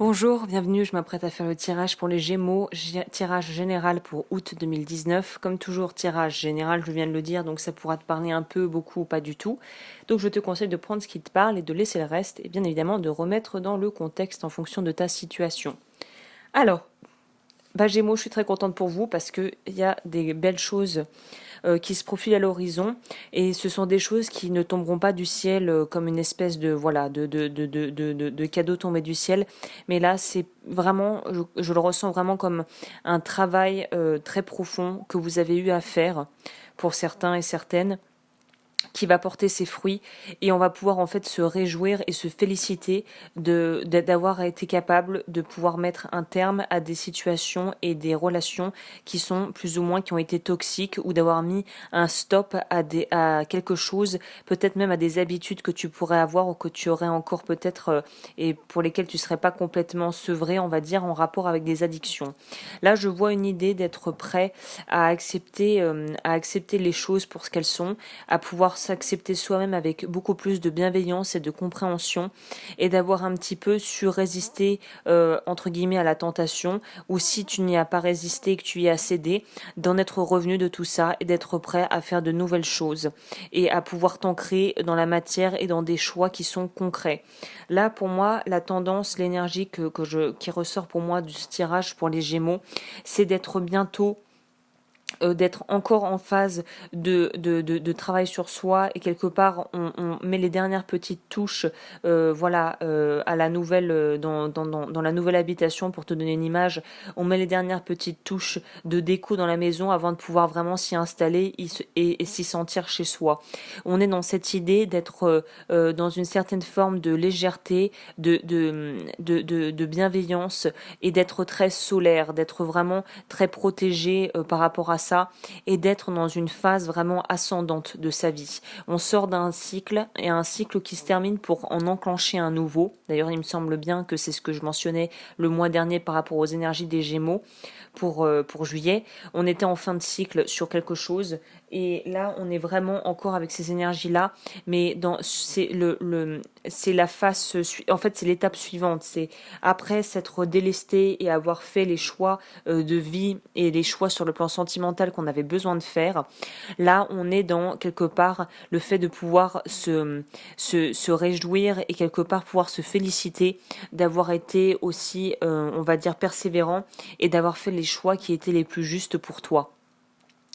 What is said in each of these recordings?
Bonjour, bienvenue, je m'apprête à faire le tirage pour les Gémeaux, tirage général pour août 2019. Comme toujours, tirage général, je viens de le dire, donc ça pourra te parler un peu, beaucoup ou pas du tout. Donc je te conseille de prendre ce qui te parle et de laisser le reste, et bien évidemment de remettre dans le contexte en fonction de ta situation. Alors, Gémeaux, je suis très contente pour vous parce qu'il y a des belles choses qui se profilent à l'horizon et ce sont des choses qui ne tomberont pas du ciel comme une espèce de voilà de cadeau tombé du ciel, mais là c'est vraiment je le ressens vraiment comme un travail très profond que vous avez eu à faire pour certains et certaines, qui va porter ses fruits et on va pouvoir en fait se réjouir et se féliciter d'avoir été capable de pouvoir mettre un terme à des situations et des relations qui sont plus ou moins qui ont été toxiques, ou d'avoir mis un stop à quelque chose, peut-être même à des habitudes que tu pourrais avoir ou que tu aurais encore peut-être et pour lesquelles tu serais pas complètement sevré, on va dire, en rapport avec des addictions. Là, je vois une idée d'être prêt à accepter les choses pour ce qu'elles sont, à pouvoir s'accepter soi-même avec beaucoup plus de bienveillance et de compréhension, et d'avoir un petit peu su résister entre guillemets à la tentation, ou si tu n'y as pas résisté et que tu y as cédé, d'en être revenu de tout ça et d'être prêt à faire de nouvelles choses et à pouvoir t'ancrer dans la matière et dans des choix qui sont concrets. Là, pour moi, la tendance, l'énergie qui ressort pour moi du tirage pour les Gémeaux, c'est d'être bientôt d'être encore en phase de travail sur soi, et quelque part on met les dernières petites touches à la nouvelle dans la nouvelle habitation. Pour te donner une image, on met les dernières petites touches de déco dans la maison avant de pouvoir vraiment s'y installer et s'y sentir chez soi. On est dans cette idée d'être dans une certaine forme de légèreté, de bienveillance, et d'être très solaire, d'être vraiment très protégé par rapport à ça, et d'être dans une phase vraiment ascendante de sa vie. On sort d'un cycle, et un cycle qui se termine pour en enclencher un nouveau. D'ailleurs, il me semble bien que c'est ce que je mentionnais le mois dernier par rapport aux énergies des Gémeaux pour juillet. On était en fin de cycle sur quelque chose, et là on est vraiment encore avec ces énergies-là, mais c'est la phase, en fait c'est l'étape suivante, c'est après s'être délesté et avoir fait les choix de vie et les choix sur le plan sentimental qu'on avait besoin de faire. Là on est dans quelque part le fait de pouvoir se réjouir et quelque part pouvoir se féliciter d'avoir été aussi on va dire persévérant, et d'avoir fait les choix qui étaient les plus justes pour toi.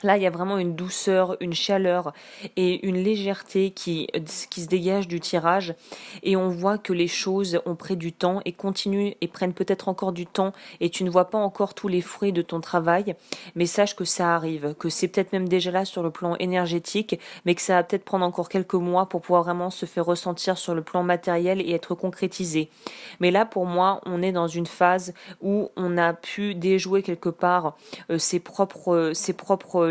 Là, il y a vraiment une douceur, une chaleur et une légèreté qui se dégage du tirage, et on voit que les choses ont pris du temps et continuent et prennent peut-être encore du temps, et tu ne vois pas encore tous les fruits de ton travail, mais sache que ça arrive, que c'est peut-être même déjà là sur le plan énergétique, mais que ça va peut-être prendre encore quelques mois pour pouvoir vraiment se faire ressentir sur le plan matériel et être concrétisé. Mais là, pour moi, on est dans une phase où on a pu déjouer quelque part ses propres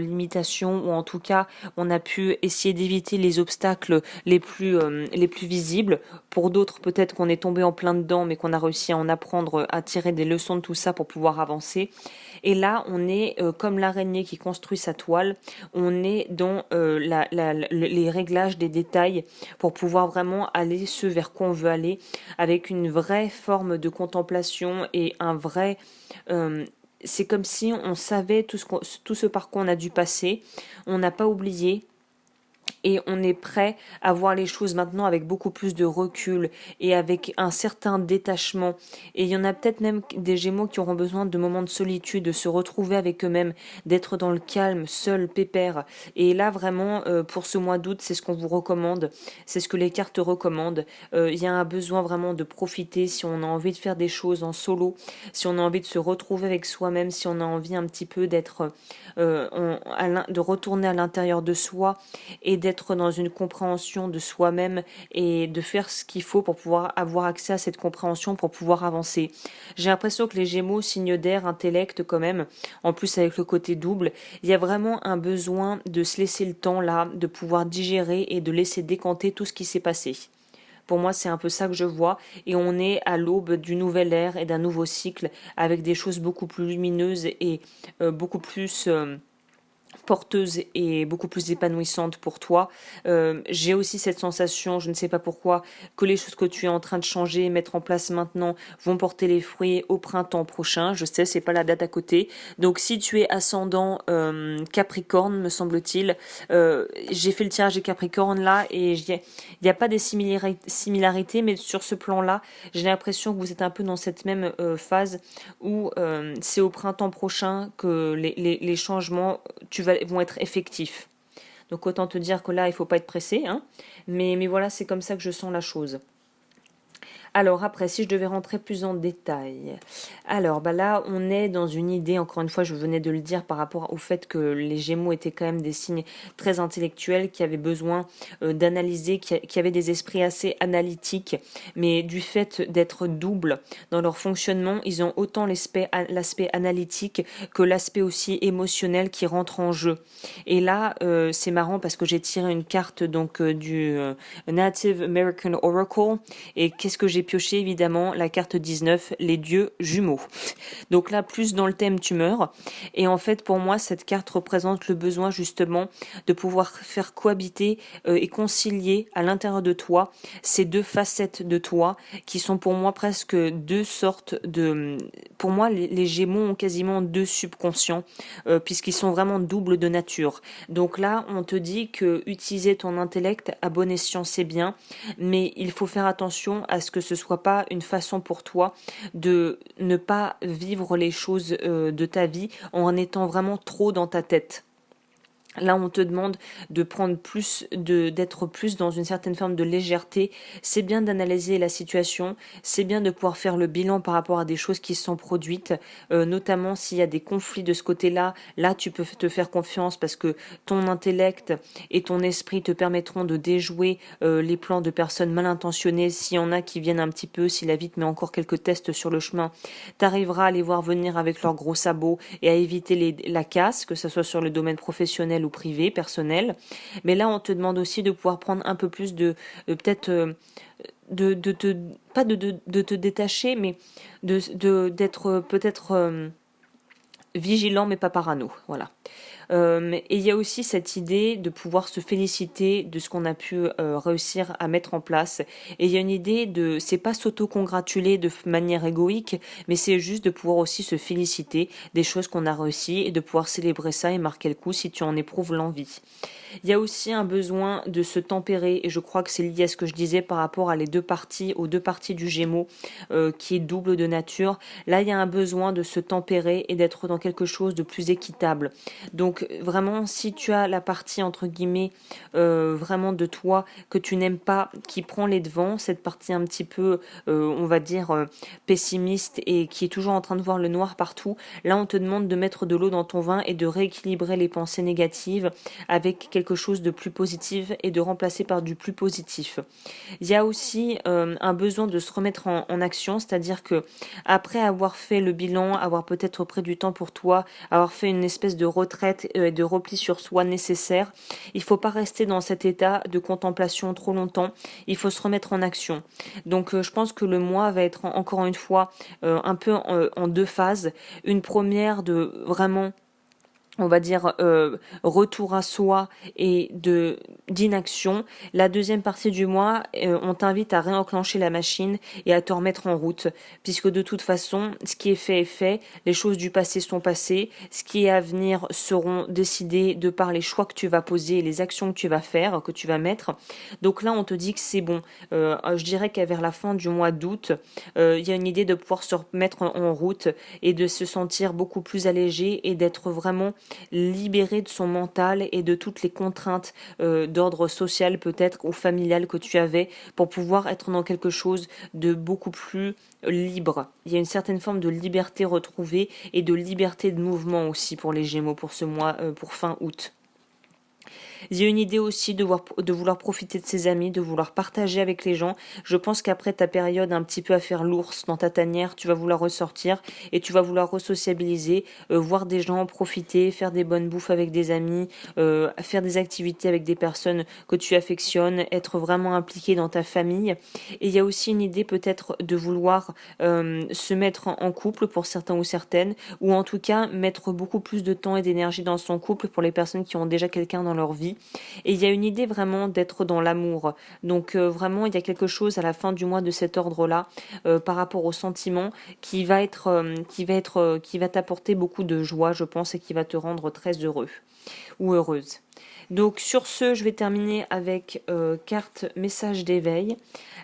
limitations, ou en tout cas on a pu essayer d'éviter les obstacles les plus visibles. Pour d'autres, peut-être qu'on est tombé en plein dedans, mais qu'on a réussi à en apprendre, à tirer des leçons de tout ça pour pouvoir avancer. Et là on est comme l'araignée qui construit sa toile, on est dans les réglages des détails pour pouvoir vraiment aller ce vers quoi on veut aller, avec une vraie forme de contemplation et un vrai c'est comme si on savait tout ce par quoi on a dû passer, on n'a pas oublié, et on est prêt à voir les choses maintenant avec beaucoup plus de recul et avec un certain détachement. Et il y en a peut-être même des Gémeaux qui auront besoin de moments de solitude, de se retrouver avec eux-mêmes, d'être dans le calme, seul, pépère. Et là vraiment pour ce mois d'août, c'est ce qu'on vous recommande, c'est ce que les cartes recommandent. Il y a un besoin vraiment de profiter, si on a envie de faire des choses en solo, si on a envie de se retrouver avec soi-même, si on a envie un petit peu d'être de retourner à l'intérieur de soi et d'être dans une compréhension de soi-même, et de faire ce qu'il faut pour pouvoir avoir accès à cette compréhension pour pouvoir avancer. J'ai l'impression que les Gémeaux, signe d'air, intellect quand même, en plus avec le côté double, il y a vraiment un besoin de se laisser le temps là, de pouvoir digérer et de laisser décanter tout ce qui s'est passé. Pour moi, c'est un peu ça que je vois, et on est à l'aube du nouvel ère et d'un nouveau cycle avec des choses beaucoup plus lumineuses et beaucoup plus porteuse et beaucoup plus épanouissante pour toi. J'ai aussi cette sensation, je ne sais pas pourquoi, que les choses que tu es en train de changer, mettre en place maintenant, vont porter les fruits au printemps prochain. Je sais, c'est pas la date à côté. Donc si tu es ascendant Capricorne, me semble-t-il, j'ai fait le tirage des Capricornes là et il n'y a pas des similarités, mais sur ce plan-là, j'ai l'impression que vous êtes un peu dans cette même phase où c'est au printemps prochain que les changements vont être effectifs. Donc autant te dire que là, il ne faut pas être pressé, hein. Mais voilà, c'est comme ça que je sens la chose. Alors après, si je devais rentrer plus en détail, alors bah là, on est dans une idée, encore une fois, je venais de le dire par rapport au fait que les Gémeaux étaient quand même des signes très intellectuels, qui avaient besoin d'analyser, qui avaient des esprits assez analytiques, mais du fait d'être doubles dans leur fonctionnement, ils ont autant l'aspect analytique que l'aspect aussi émotionnel qui rentre en jeu. Et là, c'est marrant parce que j'ai tiré une carte donc du Native American Oracle, et qu'est-ce que j'ai pioché? Évidemment la carte 19, les dieux jumeaux. Donc là, plus dans le thème tumeur. Et en fait, pour moi, cette carte représente le besoin justement de pouvoir faire cohabiter et concilier à l'intérieur de toi ces deux facettes de toi qui sont pour moi presque deux sortes de... Pour moi, les Gémeaux ont quasiment deux subconscients puisqu'ils sont vraiment doubles de nature. Donc là, on te dit que utiliser ton intellect à bon escient, c'est bien, mais il faut faire attention à ce que ce soit pas une façon pour toi de ne pas vivre les choses de ta vie en étant vraiment trop dans ta tête. Là, on te demande de prendre plus, d'être plus dans une certaine forme de légèreté. C'est bien d'analyser la situation, c'est bien de pouvoir faire le bilan par rapport à des choses qui se sont produites, notamment s'il y a des conflits de ce côté-là. Là, tu peux te faire confiance parce que ton intellect et ton esprit te permettront de déjouer les plans de personnes mal intentionnées. S'il y en a qui viennent un petit peu, si la vie te met encore quelques tests sur le chemin, t'arriveras à les voir venir avec leurs gros sabots et à éviter la casse, que ce soit sur le domaine professionnel ou privé, personnel. Mais là, on te demande aussi de pouvoir prendre un peu plus peut-être de te pas de te détacher, mais d'être peut-être vigilant mais pas parano. Voilà. Et il y a aussi cette idée de pouvoir se féliciter de ce qu'on a pu réussir à mettre en place. Et il y a une idée c'est pas s'auto-congratuler de manière égoïque, mais c'est juste de pouvoir aussi se féliciter des choses qu'on a réussi et de pouvoir célébrer ça et marquer le coup si tu en éprouves l'envie. Il y a aussi un besoin de se tempérer, et je crois que c'est lié à ce que je disais par rapport aux deux parties du Gémeaux, qui est double de nature. Là, il y a un besoin de se tempérer et d'être dans quelque chose de plus équitable. Donc vraiment, si tu as la partie entre guillemets vraiment de toi que tu n'aimes pas, qui prend les devants, cette partie un petit peu, on va dire pessimiste et qui est toujours en train de voir le noir partout, là on te demande de mettre de l'eau dans ton vin et de rééquilibrer les pensées négatives avec quelque chose de plus positif et de remplacer par du plus positif. Il y a aussi un besoin de se remettre en action, c'est-à-dire que après avoir fait le bilan, avoir peut-être pris du temps pour toi, avoir fait une espèce de retraite et de repli sur soi nécessaire, il faut pas rester dans cet état de contemplation trop longtemps, il faut se remettre en action. Donc je pense que le mois va être encore une fois un peu en deux phases. Une première de vraiment, on va dire, retour à soi et d'inaction. La deuxième partie du mois, on t'invite à réenclencher la machine et à te remettre en route, puisque de toute façon, ce qui est fait, les choses du passé sont passées, ce qui est à venir seront décidées de par les choix que tu vas poser et les actions que tu vas faire, que tu vas mettre. Donc là, on te dit que c'est bon. Je dirais qu'à vers la fin du mois d'août, il y a une idée de pouvoir se remettre en route et de se sentir beaucoup plus allégé et d'être vraiment libéré de son mental et de toutes les contraintes d'ordre social peut-être ou familial que tu avais pour pouvoir être dans quelque chose de beaucoup plus libre. Il y a une certaine forme de liberté retrouvée et de liberté de mouvement aussi pour les Gémeaux pour ce mois, pour fin août. Il y a une idée aussi de vouloir profiter de ses amis, de vouloir partager avec les gens. Je pense qu'après ta période un petit peu à faire l'ours dans ta tanière, tu vas vouloir ressortir et tu vas vouloir resociabiliser, voir des gens, profiter, faire des bonnes bouffes avec des amis, faire des activités avec des personnes que tu affectionnes, être vraiment impliqué dans ta famille. Et il y a aussi une idée peut-être de vouloir se mettre en couple pour certains ou certaines, ou en tout cas mettre beaucoup plus de temps et d'énergie dans son couple pour les personnes qui ont déjà quelqu'un dans leur vie. Et il y a une idée vraiment d'être dans l'amour. Donc vraiment, il y a quelque chose à la fin du mois de cet ordre-là par rapport au sentiment qui va t'apporter beaucoup de joie, je pense, et qui va te rendre très heureux ou heureuse. Donc sur ce, je vais terminer avec carte message d'éveil.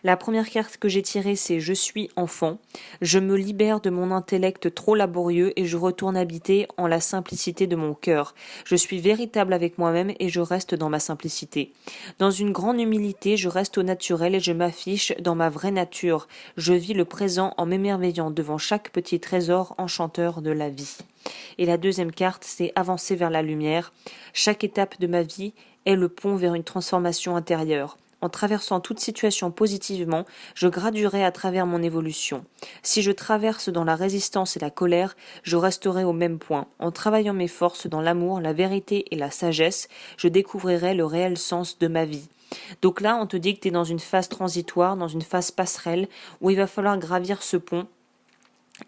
La première carte que j'ai tirée, c'est Je suis enfant. Je me libère de mon intellect trop laborieux et je retourne habiter en la simplicité de mon cœur. Je suis véritable avec moi-même et je reste dans ma simplicité. Dans une grande humilité, je reste au naturel et je m'affiche dans ma vraie nature. Je vis le présent en m'émerveillant devant chaque petit trésor enchanteur de la vie. Et la deuxième carte, c'est Avancer vers la lumière. Chaque étape de ma vie est le pont vers une transformation intérieure. En traversant toute situation positivement, je graduerai à travers mon évolution. Si je traverse dans la résistance et la colère, je resterai au même point. En travaillant mes forces dans l'amour, la vérité et la sagesse, je découvrirai le réel sens de ma vie. Donc là, on te dit que tu es dans une phase transitoire, dans une phase passerelle, où il va falloir gravir ce pont.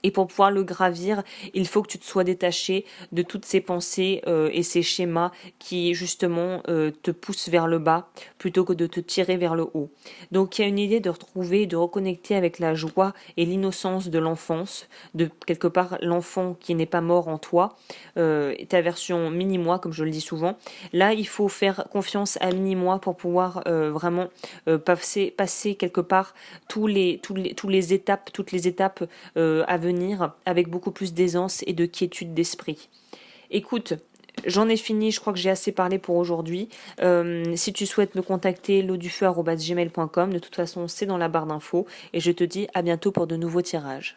Et pour pouvoir le gravir, il faut que tu te sois détaché de toutes ces pensées et ces schémas qui justement te poussent vers le bas plutôt que de te tirer vers le haut. Donc il y a une idée de retrouver, de reconnecter avec la joie et l'innocence de l'enfance, de quelque part l'enfant qui n'est pas mort en toi, ta version mini-moi comme je le dis souvent. Là il faut faire confiance à mini-moi pour pouvoir vraiment passer quelque part toutes les étapes à venir avec beaucoup plus d'aisance et de quiétude d'esprit. Écoute, j'en ai fini, je crois que j'ai assez parlé pour aujourd'hui. Si tu souhaites me contacter, lodufeu@gmail.com, de toute façon c'est dans la barre d'infos et je te dis à bientôt pour de nouveaux tirages.